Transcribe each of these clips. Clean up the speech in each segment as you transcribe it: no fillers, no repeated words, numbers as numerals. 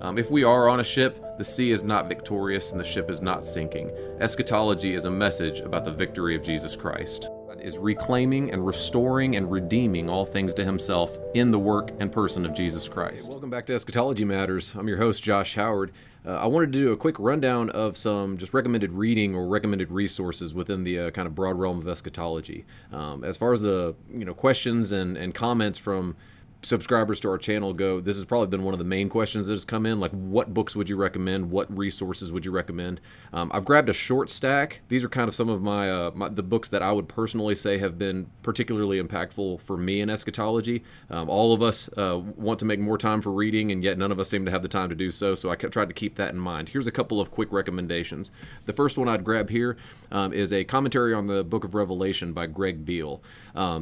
If we are on a ship, the sea is not victorious and the ship is not sinking. Eschatology is a message about the victory of Jesus Christ. God is reclaiming and restoring and redeeming all things to himself in the work and person of Jesus Christ. Welcome back to Eschatology Matters. I'm your host, Josh Howard. I wanted to do a quick rundown of some just recommended reading or recommended resources within the kind of broad realm of eschatology. As far as the questions and comments from subscribers to our channel go, this has probably been one of the main questions that has come in, like what books would you recommend, what resources would you recommend. I've grabbed a short stack. These are kind of some of the books that I would personally say have been particularly impactful for me in eschatology. All of us want to make more time for reading, and yet none of us seem to have the time to do so, so I tried to keep that in mind. Here's a couple of quick recommendations. The first one I'd grab here is a commentary on the book of Revelation by GKBEALE.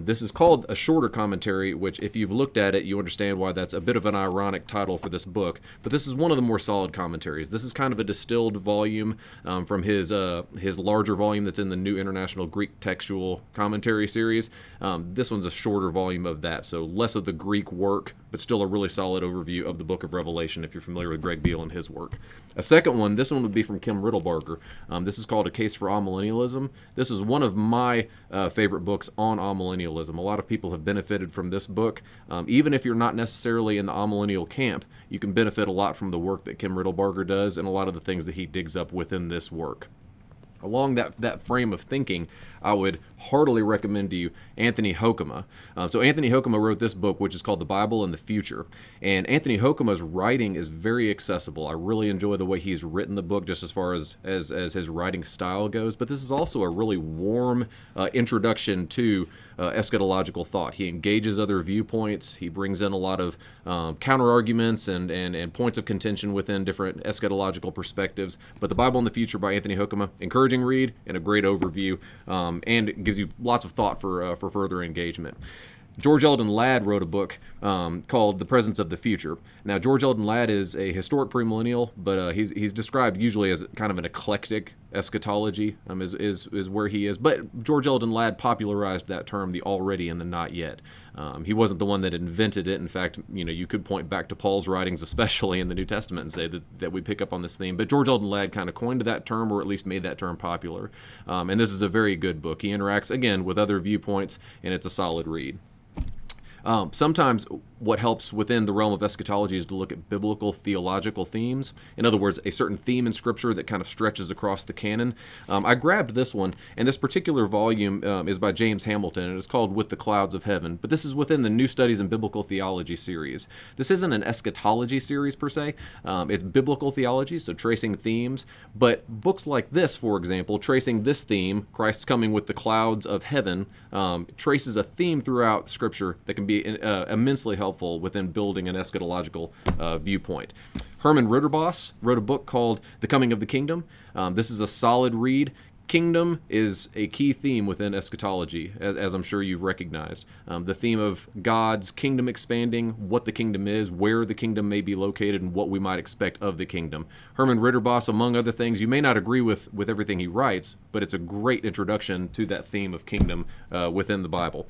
This is called a shorter commentary, which if you've looked at it, you understand why that's a bit of an ironic title for this book, but this is one of the more solid commentaries. This is kind of a distilled volume from his larger volume that's in the New International Greek Textual Commentary series. This one's a shorter volume of that, so less of the Greek work, but still a really solid overview of the book of Revelation if you're familiar with GKBEALE and his work. A second one, this one would be from Kim Riddlebarger. This is called A Case for All Millennialism. This is one of my favorite books on amillennialism. A lot of people have benefited from this book. Even if you're not necessarily in the amillennial camp, you can benefit a lot from the work that Kim Riddlebarger does and a lot of the things that he digs up within this work. Along that frame of thinking, I would heartily recommend to you Anthony Hoekema. So Anthony Hoekema wrote this book, which is called The Bible and the Future. And Anthony Hoekema's writing is very accessible. I really enjoy the way he's written the book, just as far as his writing style goes. But this is also a really warm introduction to eschatological thought. He engages other viewpoints. He brings in a lot of counter-arguments and points of contention within different eschatological perspectives. But The Bible and the Future by Anthony Hoekema, encouraging read and a great overview, and it gives you lots of thought for further engagement. George Eldon Ladd wrote a book called The Presence of the Future. Now, George Eldon Ladd is a historic premillennial, but he's described usually as kind of an eclectic eschatology, is where he is. But George Eldon Ladd popularized that term, the already and the not yet. He wasn't the one that invented it. In fact, you could point back to Paul's writings, especially in the New Testament, and say that we pick up on this theme. But George Eldon Ladd kind of coined that term, or at least made that term popular. And this is a very good book. He interacts, again, with other viewpoints, and it's a solid read. Sometimes what helps within the realm of eschatology is to look at biblical theological themes. In other words, a certain theme in Scripture that kind of stretches across the canon. I grabbed this one, and this particular volume is by James Hamilton, and it's called With the Clouds of Heaven. But this is within the New Studies in Biblical Theology series. This isn't an eschatology series per se. It's biblical theology, so tracing themes. But books like this, for example, tracing this theme, Christ's coming with the clouds of heaven, traces a theme throughout Scripture that can be immensely helpful within building an eschatological viewpoint. Herman Ritterboss wrote a book called The Coming of the Kingdom. This is a solid read. Kingdom is a key theme within eschatology, as I'm sure you've recognized. The theme of God's kingdom expanding, what the kingdom is, where the kingdom may be located, and what we might expect of the kingdom. Herman Ritterboss, among other things, you may not agree with everything he writes, but it's a great introduction to that theme of kingdom within the Bible.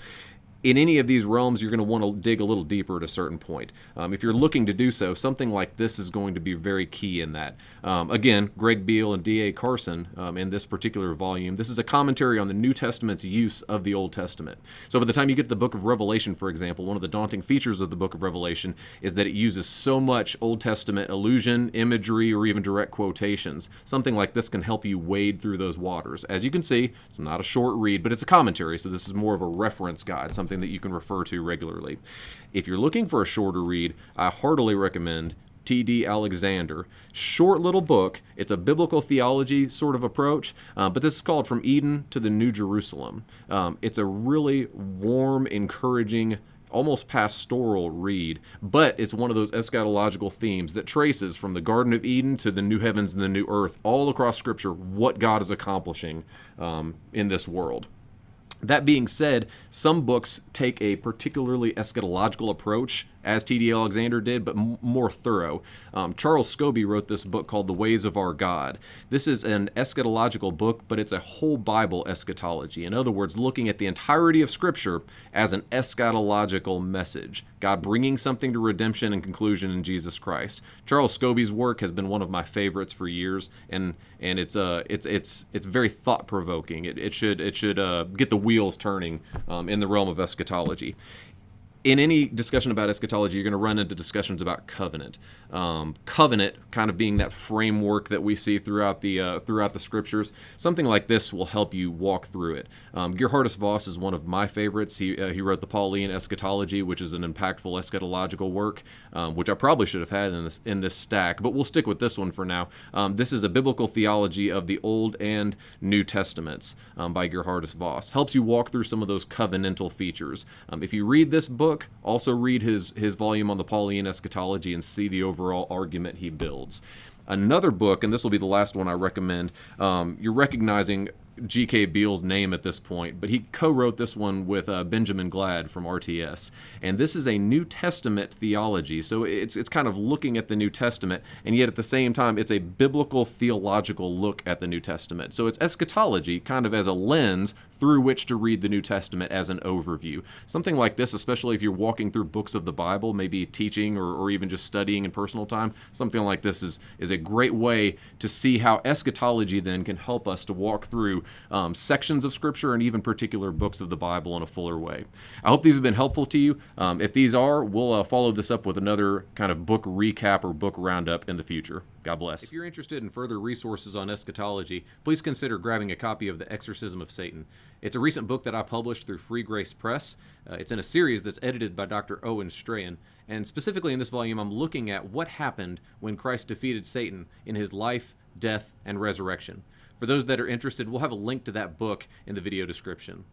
In any of these realms, you're going to want to dig a little deeper at a certain point. If you're looking to do so, something like this is going to be very key in that. Again, GKBEALE and D.A. Carson in this particular volume, this is a commentary on the New Testament's use of the Old Testament. So by the time you get to the book of Revelation, for example, one of the daunting features of the book of Revelation is that it uses so much Old Testament allusion, imagery, or even direct quotations. Something like this can help you wade through those waters. As you can see, it's not a short read, but it's a commentary, so this is more of a reference guide, something that you can refer to regularly. If you're looking for a shorter read, I heartily recommend T.D. Alexander. Short little book. It's a biblical theology sort of approach, but this is called From Eden to the New Jerusalem. It's a really warm, encouraging, almost pastoral read, but it's one of those eschatological themes that traces from the Garden of Eden to the new heavens and the new earth, all across Scripture, what God is accomplishing in this world. That being said, some books take a particularly eschatological approach as T.D. Alexander did, but more thorough. Charles Scobee wrote this book called The Ways of Our God. This is an eschatological book, but it's a whole Bible eschatology. In other words, looking at the entirety of Scripture as an eschatological message. God bringing something to redemption and conclusion in Jesus Christ. Charles Scobee's work has been one of my favorites for years, and it's very thought provoking. It should get the wheels turning in the realm of eschatology. In any discussion about eschatology, you're going to run into discussions about covenant. Covenant kind of being that framework that we see throughout the scriptures. Something like this will help you walk through it. Gerhardus Voss is one of my favorites. He wrote the Pauline Eschatology, which is an impactful eschatological work, which I probably should have had in this stack, but we'll stick with this one for now. This is a biblical theology of the Old and New Testaments by Gerhardus Voss. Helps you walk through some of those covenantal features. If you read this book, also read his volume on the Pauline Eschatology and see the overall argument he builds. Another book, and this will be the last one I recommend, you're recognizing GKBEALE's name at this point, but he co-wrote this one with Benjamin Glad from RTS. And this is a New Testament theology, so it's kind of looking at the New Testament, and yet at the same time, it's a biblical theological look at the New Testament. So it's eschatology kind of as a lens through which to read the New Testament as an overview. Something like this, especially if you're walking through books of the Bible, maybe teaching or even just studying in personal time, something like this is a great way to see how eschatology then can help us to walk through sections of Scripture and even particular books of the Bible in a fuller way. I hope these have been helpful to you. If these are, we'll follow this up with another kind of book recap or book roundup in the future. God bless. If you're interested in further resources on eschatology, please consider grabbing a copy of The Exorcism of Satan. It's a recent book that I published through Free Grace Press. It's in a series that's edited by Dr. Owen Strahan, and specifically in this volume, I'm looking at what happened when Christ defeated Satan in his life, death, and resurrection. For those that are interested, we'll have a link to that book in the video description.